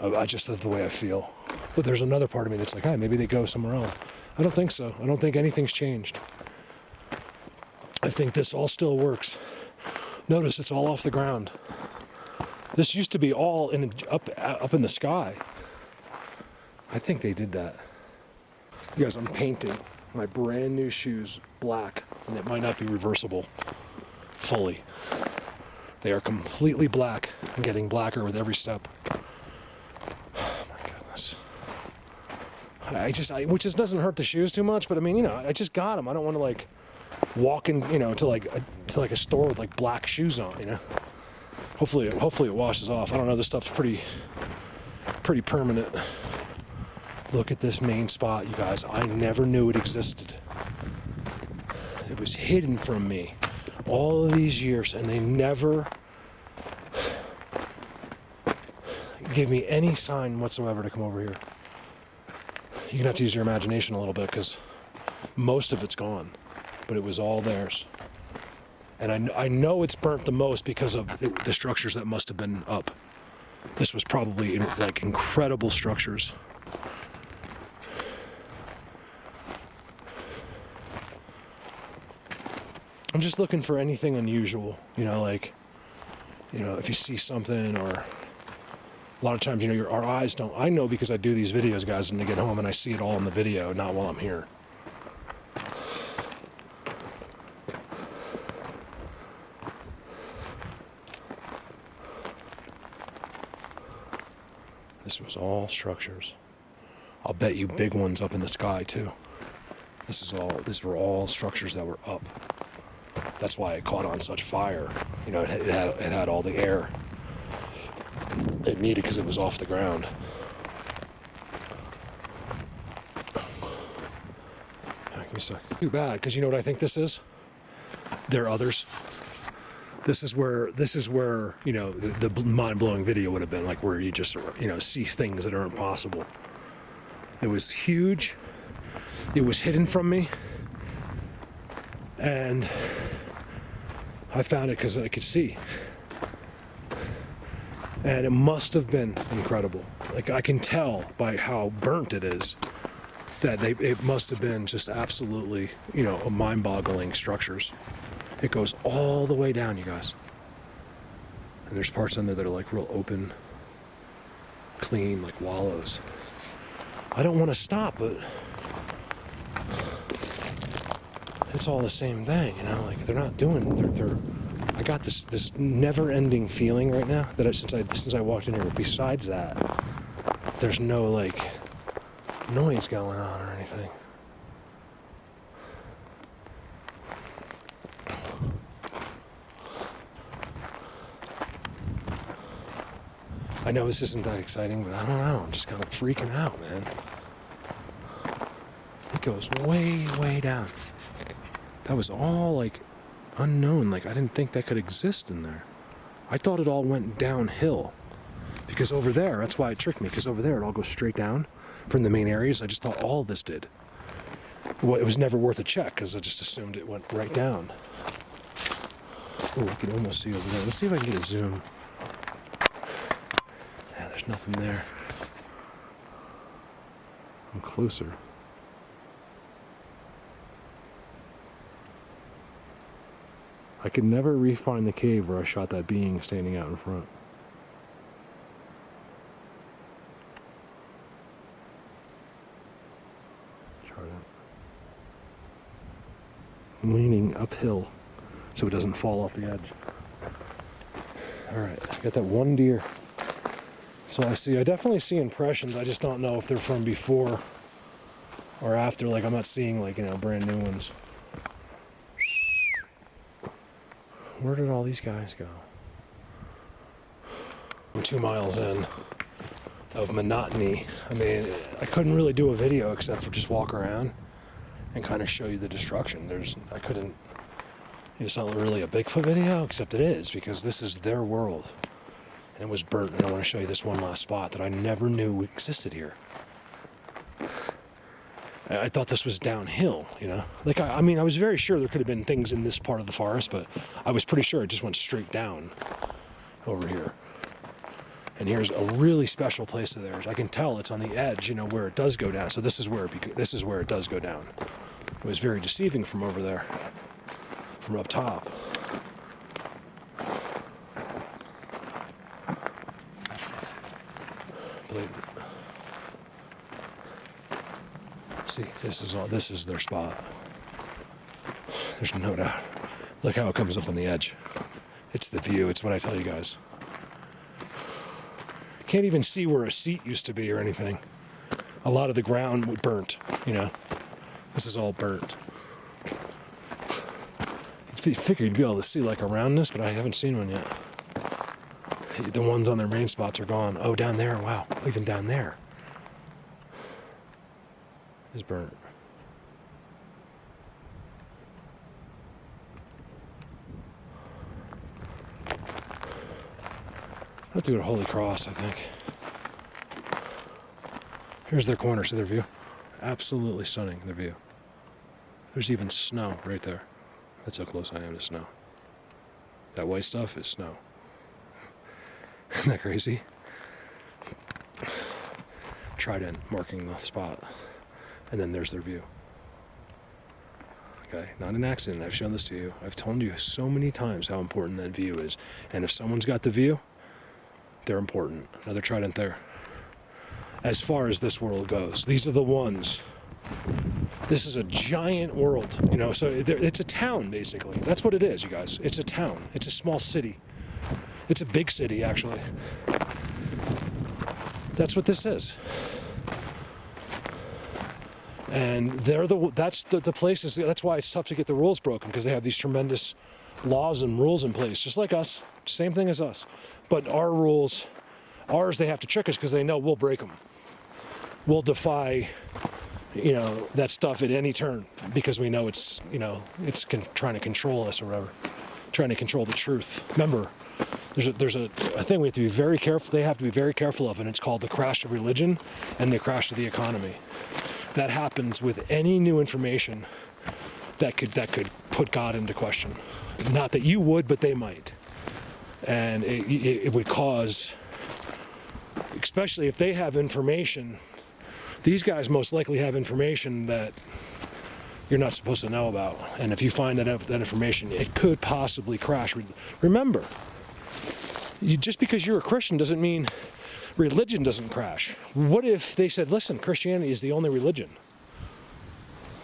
I just love the way I feel. But there's another part of me that's like, hey, maybe they go somewhere else. I don't think so. I don't think anything's changed. I think this all still works. Notice it's all off the ground. This used to be all up in the sky. I think they did that. You guys, I'm painting my brand new shoes black, and it might not be reversible fully. They are completely black and getting blacker with every step. Oh my goodness. Which just doesn't hurt the shoes too much, but I mean, you know, I just got them. I don't want to like walk in, you know, to like a store with like black shoes on, you know. Hopefully it washes off. I don't know, this stuff's pretty permanent. Look at this main spot, you guys. I never knew it existed. It was hidden from me all of these years, and they never gave me any sign whatsoever to come over here. You're gonna have to use your imagination a little bit because most of it's gone, but it was all theirs. And I know it's burnt the most because of the structures that must have been up. This was probably like incredible structures. I'm just looking for anything unusual, you know, like, you know, if you see something, or a lot of times, you know, our eyes don't. I know because I do these videos, guys, and I get home and I see it all in the video, not while I'm here. This was all structures. I'll bet you big ones up in the sky too. These were all structures that were up. That's why it caught on such fire. You know, it had all the air it needed because it was off the ground. Give me a sec. Too bad, because you know what I think this is? There are others. This is where, you know, the mind-blowing video would have been, like where you just, you know, see things that are impossible. It was huge. It was hidden from me. And I found it because I could see. And it must have been incredible. Like, I can tell by how burnt it is that it must have been just absolutely, you know, mind-boggling structures. It goes all the way down, you guys. And there's parts in there that are like real open, clean, like wallows. I don't want to stop, but it's all the same thing, you know. Like, they're not doing. I got this never-ending feeling right now that since I walked in here. But besides that, there's no like noise going on or anything. I know this isn't that exciting, but I don't know. I'm just kind of freaking out, man. It goes way, way down. That was all like unknown. Like, I didn't think that could exist in there. I thought it all went downhill. Because over there, that's why it tricked me. Because over there, it all goes straight down from the main areas. I just thought all this did. Well, it was never worth a check because I just assumed it went right down. Oh, I can almost see over there. Let's see if I can get a zoom. Yeah, there's nothing there. I'm closer. I could never re-find the cave where I shot that being standing out in front. Try that. I'm leaning uphill so it doesn't fall off the edge. Alright, I got that one deer. So I definitely see impressions. I just don't know if they're from before or after. Like, I'm not seeing, like, you know, brand new ones. Where did all these guys go? I'm 2 miles in of monotony. I mean, I couldn't really do a video except for just walk around and kind of show you the destruction. I couldn't, It's not really a Bigfoot video, except it is, because this is their world. And it was burnt, and I want to show you this one last spot that I never knew existed here. I thought this was downhill, you know? Like, I mean, I was very sure there could have been things in this part of the forest, but I was pretty sure it just went straight down over here. And here's a really special place of theirs. I can tell it's on the edge, you know, where it does go down. So this is where it does go down. It was very deceiving from over there, from up top. Blatant. See, this is their spot. There's no doubt. Look how it comes up on the edge. It's the view. It's what I tell you guys. Can't even see where a seat used to be or anything. A lot of the ground burnt, you know. This is all burnt. I figured you'd be able to see like around this, but I haven't seen one yet. The ones on their main spots are gone. Oh, down there, wow. Even down there is burnt. I have to go to Holy Cross, I think. Here's their corner, see their view? Absolutely stunning, their view. There's even snow right there. That's how close I am to snow. That white stuff is snow. Isn't that crazy? Trident marking the spot. And then there's their view. Okay, not an accident. I've shown this to you. I've told you so many times how important that view is. And if someone's got the view, they're important. Another trident there. As far as this world goes, these are the ones. This is a giant world, you know, so it's a town, basically. That's what it is, you guys. It's a town. It's a small city. It's a big city, actually. That's what this is. And that's the places, that's why it's tough to get the rules broken, because they have these tremendous laws and rules in place, just like us. Same thing as us. But our rules, they have to trick us because they know we'll break them. We'll defy, you know, that stuff at any turn because we know it's, you know, it's trying to control us or whatever, trying to control the truth. Remember, there's a thing we have to be very careful. They have to be very careful of, and it's called the crash of religion and the crash of the economy. That happens with any new information that could put God into question. Not that you would, but they might. And it would cause, especially if they have information, these guys most likely have information that you're not supposed to know about. And if you find that information, it could possibly crash. Remember, just because you're a Christian doesn't mean religion doesn't crash. What if they said, listen, Christianity is the only religion?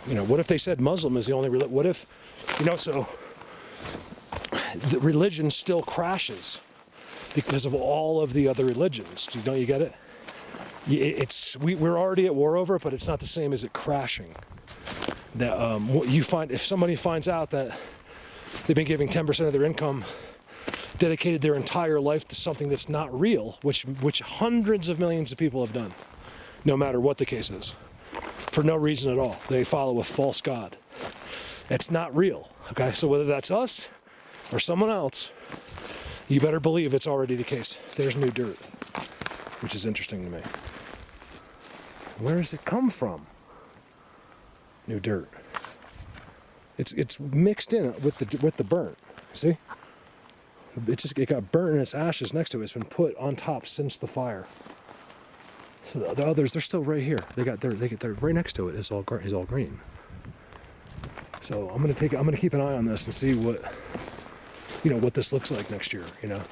You know, what if they said Muslim is the only religion? What if, you know, so the religion still crashes because of all of the other religions. Don't you get it? We're already at war over it, but it's not the same as it crashing. That you find, if somebody finds out that they've been giving 10% of their income, dedicated their entire life to something that's not real, which hundreds of millions of people have done, no matter what the case is, for no reason at all. They follow a false god. It's not real. Okay, so whether that's us or someone else, you better believe it's already the case. There's new dirt, which is interesting to me. Where does it come from? New dirt. It's mixed in with the burnt. See? It got burnt and its ashes next to it. It's been put on top since the fire. So the others, they're still right here. They're right next to it. Is all green. So I'm gonna keep an eye on this and see what this looks like next year. You know.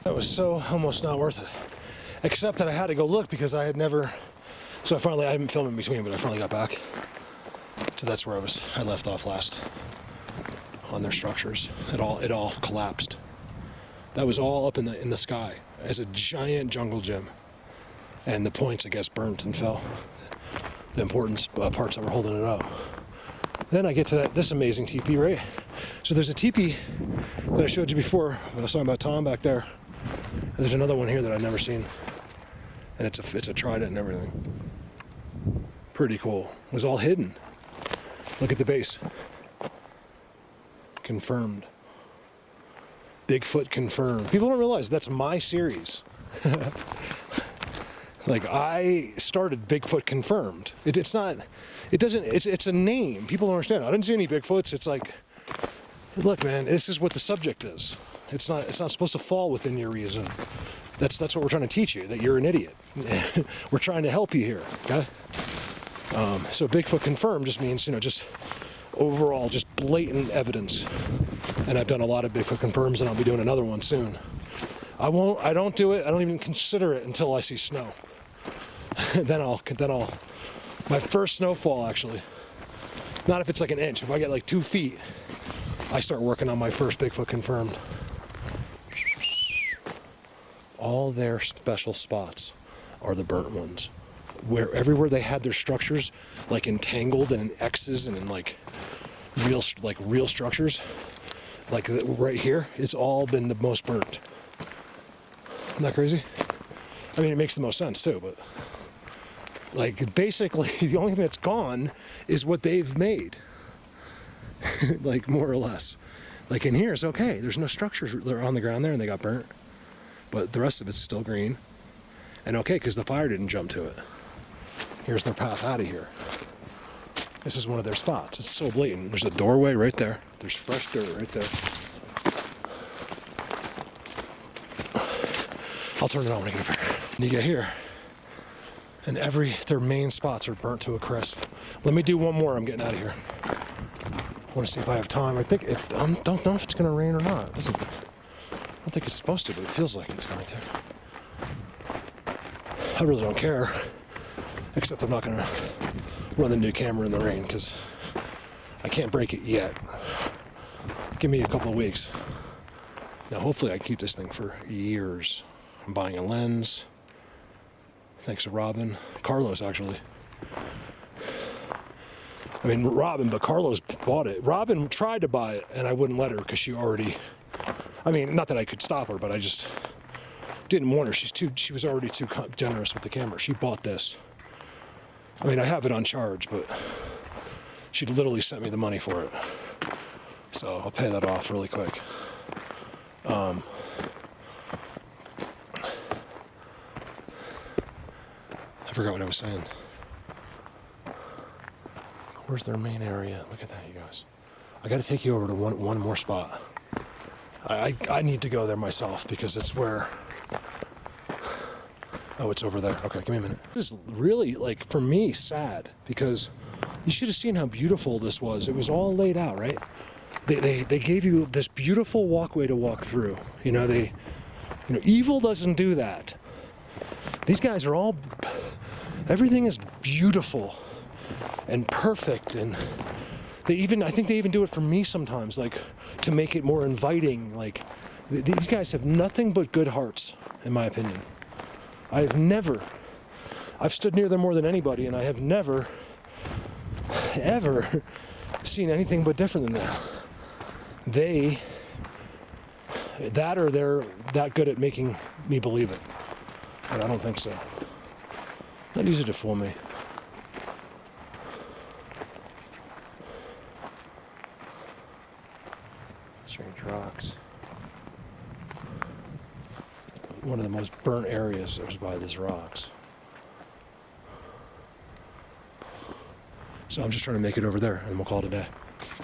That was so almost not worth it. Except that I had to go look because I had never. So I hadn't filmed in between, but I finally got back. So that's where I left off last. On their structures, it all collapsed. That was all up in the sky as a giant jungle gym, and the points, I guess, burnt and fell. The important parts that were holding it up. Then I get to this amazing teepee, right? So there's a teepee that I showed you before. I was talking about Tom back there. And there's another one here that I've never seen, and it's a trident and everything. Pretty cool. It was all hidden. Look at the base. confirmed. Bigfoot confirmed. People don't realize that's my series. Like, I started Bigfoot confirmed. It's a name. People don't understand. I didn't see any Bigfoots. It's like, look, man, this is what the subject is. It's not supposed to fall within your reason. That's what we're trying to teach you, that you're an idiot. We're trying to help you here, okay? So Bigfoot confirmed just means, just overall, just blatant evidence. And I've done a lot of Bigfoot confirms, and I'll be doing another one soon. I don't do it. I don't even consider it until I see snow. then I'll, my first snowfall, actually. Not if it's like an inch. If I get like 2 feet, I start working on my first Bigfoot confirmed. All their special spots are the burnt ones. Everywhere they had their structures like entangled and in X's and in like real structures, like right here, it's all been the most burnt. Isn't that crazy? I mean, it makes the most sense too, but like basically the only thing that's gone is what they've made. Like more or less. Like in here it's okay. There's no structures that are on the ground there and they got burnt. But the rest of it's still green. And okay, because the fire didn't jump to it. Here's their path out of here. This is one of their spots. It's so blatant. There's a doorway right there. There's fresh dirt right there. I'll turn it on when I get up here. And you get here, and their main spots are burnt to a crisp. Let me do one more. I'm getting out of here. I want to see if I have time. I don't know if it's going to rain or not. I don't think it's supposed to, but it feels like it's going to. I really don't care, except I'm not going to run the new camera in the rain because I can't break it yet. Give me a couple of weeks. Now, hopefully I can keep this thing for years. I'm buying a lens. Thanks to Robin. Carlos, actually. I mean, Robin, but Carlos bought it. Robin tried to buy it, and I wouldn't let her because she already... I mean, not that I could stop her, but I just didn't want her. She was already too generous with the camera. She bought this. I mean, I have it on charge, but she literally sent me the money for it. So I'll pay that off really quick. I forgot what I was saying. Where's their main area? Look at that, you guys. I got to take you over to one more spot. I need to go there myself because it's where... Oh, it's over there. Okay, give me a minute. This is really, like, for me, sad because you should have seen how beautiful this was. It was all laid out, right? They gave you this beautiful walkway to walk through. Evil doesn't do that. These guys are all... Everything is beautiful and perfect, and I think they even do it for me sometimes, like, to make it more inviting. Like, these guys have nothing but good hearts, in my opinion. I've stood near them more than anybody, and I have never, ever seen anything but different than that. They're that good at making me believe it. But I don't think so. Not easy to fool me. Strange rocks. One of the most burnt areas was by these rocks. So I'm just trying to make it over there, and we'll call it a day.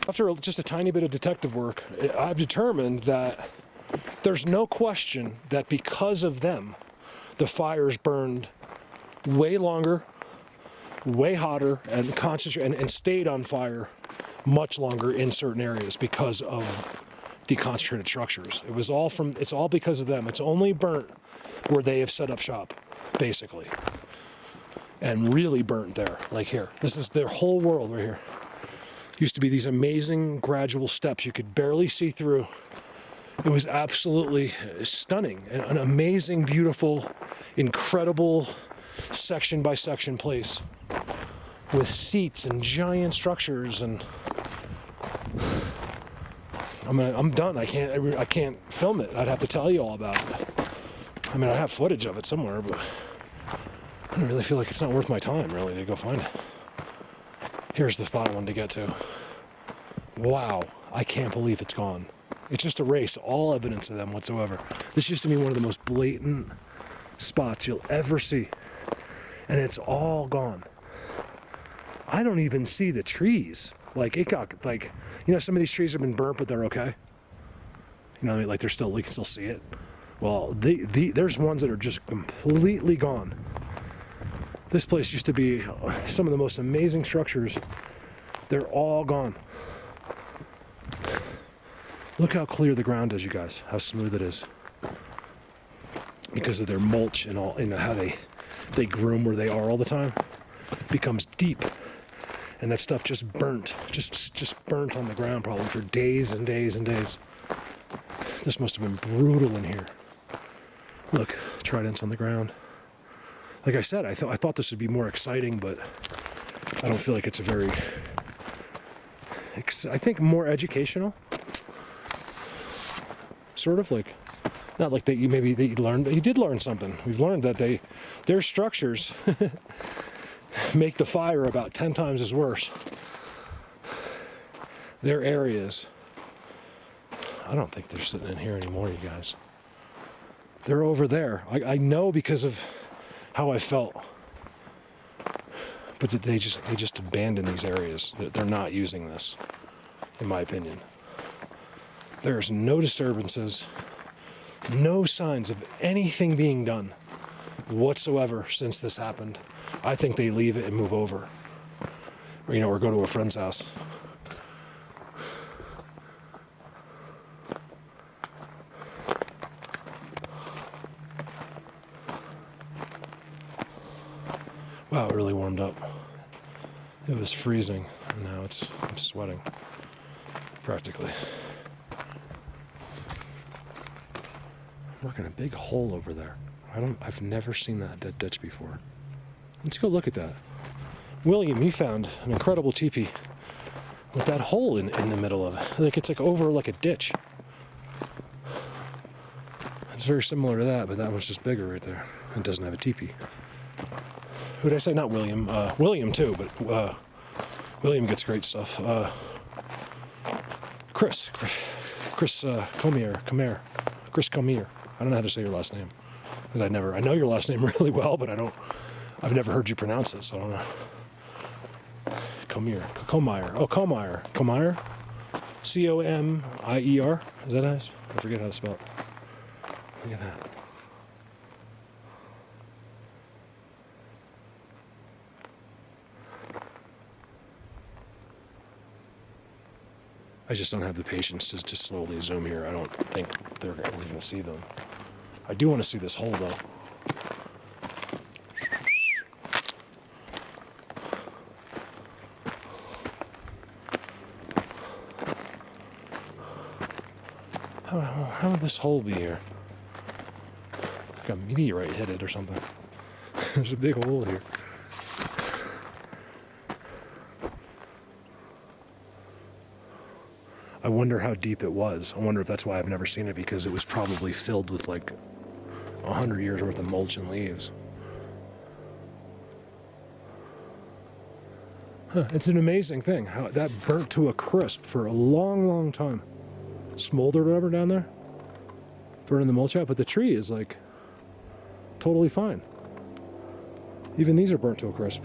After just a tiny bit of detective work, I've determined that there's no question that because of them, the fires burned way longer, way hotter, and concentrated and stayed on fire much longer in certain areas because of the concentrated structures. It's all because of them. It's only burnt where they have set up shop, basically. And really burnt there, like here. This is their whole world right here. Used to be these amazing gradual steps you could barely see through. It was absolutely stunning. An amazing, beautiful, incredible section by section place with seats and giant structures, and I'm done. I can't film it. I'd have to tell you all about it. I mean, I have footage of it somewhere, but I don't really feel like it's not worth my time, really, to go find it. Here's the spot I wanted to get to. Wow. I can't believe it's gone. It's just erased all evidence of them whatsoever. This used to be one of the most blatant spots you'll ever see. And it's all gone. I don't even see the trees. Like, it got, like, you know, some of these trees have been burnt, but they're okay. You know what I mean? Like, they're still, you can still see it. Well, there's ones that are just completely gone. This place used to be some of the most amazing structures. They're all gone. Look how clear the ground is, you guys. How smooth it is. Because of their mulch and all, and how they groom where they are all the time. It becomes deep. And that stuff just burnt. Just burnt on the ground probably for days and days and days. This must have been brutal in here. Look, tridents on the ground. Like I said, I thought this would be more exciting, but I don't feel like it's a very, I think more educational. Sort of like, not like that you learned, but you did learn something. We've learned that their structures make the fire about 10 times as worse. Their areas. I don't think they're sitting in here anymore, you guys. They're over there. I know because of how I felt. But they just abandoned these areas. They're not using this, in my opinion. There's no disturbances, no signs of anything being done whatsoever since this happened. I think they leave it and move over. Or, you know, or go to a friend's house. Wow, it really warmed up. It was freezing, and now I'm sweating, practically. I'm working a big hole over there. I've never seen that ditch before. Let's go look at that. William, you found an incredible teepee with that hole in the middle of it. Like it's like over like a ditch. It's very similar to that, but that one's just bigger right there. It doesn't have a teepee. Who did I say? Not William. William too, but William gets great stuff. Chris Comier. Chris Comier. I don't know how to say your last name, because I know your last name really well, but I've never heard you pronounce it, so I don't know. Comier. Oh, Comier. Comier. Is that nice? I forget how to spell it. Look at that. I just don't have the patience to slowly zoom here. I don't think we're going to see them. I do want to see this hole, though. How would this hole be here? Like a meteorite hit it or something. There's a big hole here. I wonder how deep it was. I wonder if that's why I've never seen it, because it was probably filled with like 100 years worth of mulch and leaves. It's an amazing thing how that burnt to a crisp for a long, long time. Smoldered or whatever down there. Burning the mulch out, but the tree is like totally fine. Even these are burnt to a crisp.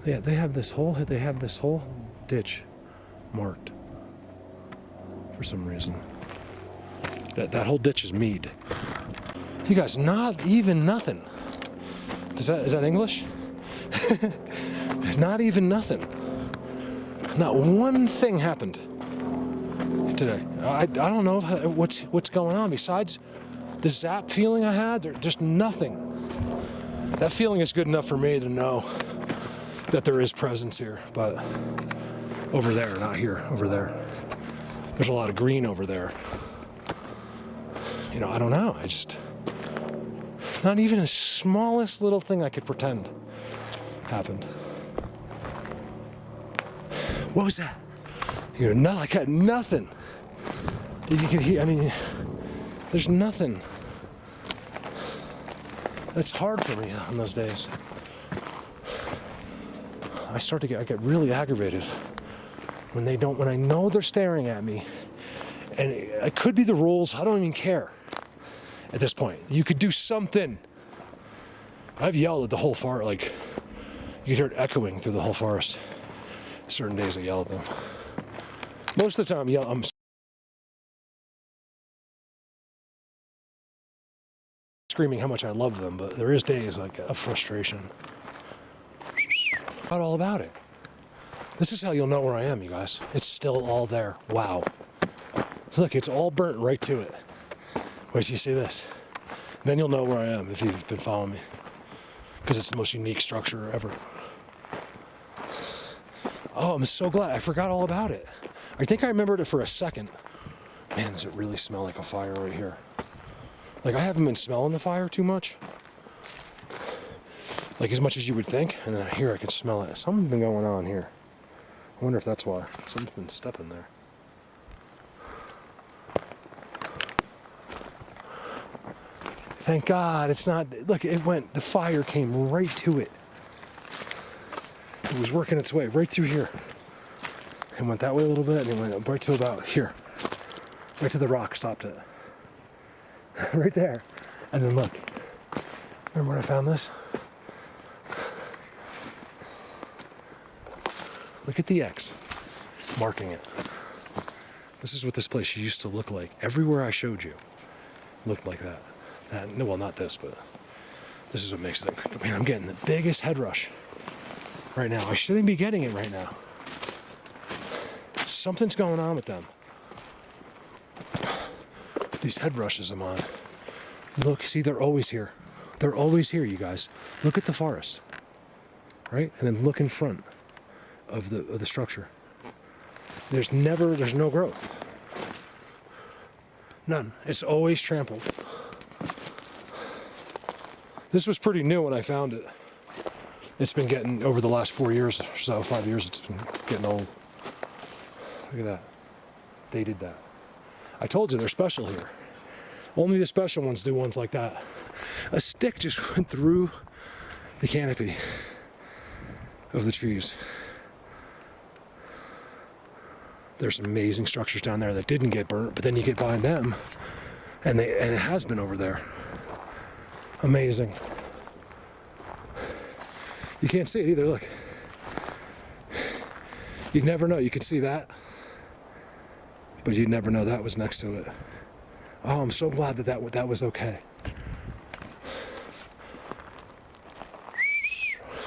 Yeah, they have this whole ditch marked for some reason. That whole ditch is mead. You guys, not even nothing. Is that English? Not even nothing. Not one thing happened today. I don't know what's going on besides the zap feeling I had. There's just nothing. That feeling is good enough for me to know that there is presence here, but over there, not here, over there. There's a lot of green over there. You know, I don't know. Not even the smallest little thing I could pretend happened. What was that? You know, no, I got nothing. You can hear, I mean, there's nothing. That's hard for me on those days. I get really aggravated when I know they're staring at me, and it could be the rules, I don't even care at this point. You could do something. I've yelled at the whole forest, like, you could hear it echoing through the whole forest. Certain days I yell at them. Most of the time, I'm screaming how much I love them, but there is days like of frustration. Not all about it. This is how you'll know where I am, you guys. It's still all there. Wow. Look, it's all burnt right to it. Wait till you see this. Then you'll know where I am if you've been following me. Because it's the most unique structure ever. Oh, I'm so glad. I forgot all about it. I think I remembered it for a second. Man, does it really smell like a fire right here. Like, I haven't been smelling the fire too much. Like, as much as you would think. And then here I can smell it. Something's been going on here. I wonder if that's why. Something's been stepping there. Thank God it's not. Look, the fire came right to it. It was working its way right through here. It went that way a little bit and it went right to about here. Right to the rock, stopped it. Right there. And then look. Remember when I found this? Look at the X marking it. This is what this place used to look like. Everywhere I showed you looked like that. No, well, not this, but this is what makes it. Man, I'm getting the biggest head rush right now. I shouldn't be getting it right now. Something's going on with them. These head rushes I'm on. Look, see, they're always here. They're always here, you guys. Look at the forest, right? And then look in front of the structure. There's no growth. None. It's always trampled. This was pretty new when I found it. It's been getting, over the last 4 years or so, 5 years, it's been getting old. Look at that. They did that. I told you they're special here. Only the special ones do ones like that. A stick just went through the canopy of the trees. There's some amazing structures down there that didn't get burnt, but then you get behind them, and it has been over there. Amazing. You can't see it either, look. You'd never know. You could see that, but you'd never know that was next to it. Oh, I'm so glad that was okay.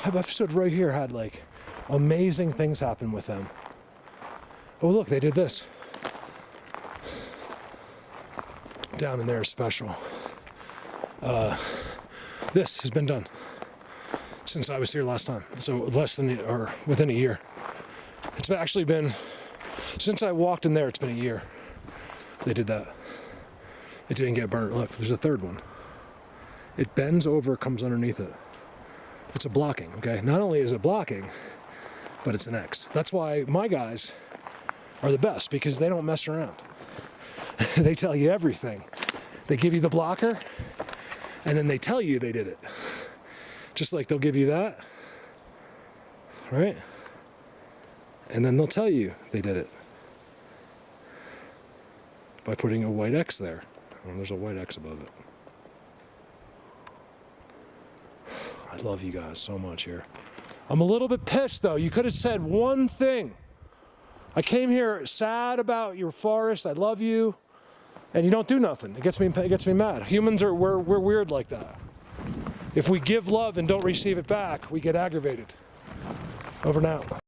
I've stood right here, had like amazing things happen with them. Oh, look, they did this. Down in there is special. This has been done since I was here last time. So within a year. It's actually been, since I walked in there, it's been a year. They did that. It didn't get burnt. Look, there's a third one. It bends over, comes underneath it. It's a blocking, okay? Not only is it blocking, but it's an X. That's why my guys are the best, because they don't mess around. They tell you everything. They give you the blocker, and then they tell you they did it. Just like they'll give you that, right? And then they'll tell you they did it by putting a white X there. And there's a white X above it. I love you guys so much here. I'm a little bit pissed though. You could have said one thing. I came here sad about your forest. I love you. And you don't do nothing. It gets me mad. Humans we're weird like that. If we give love and don't receive it back, we get aggravated. Over and out.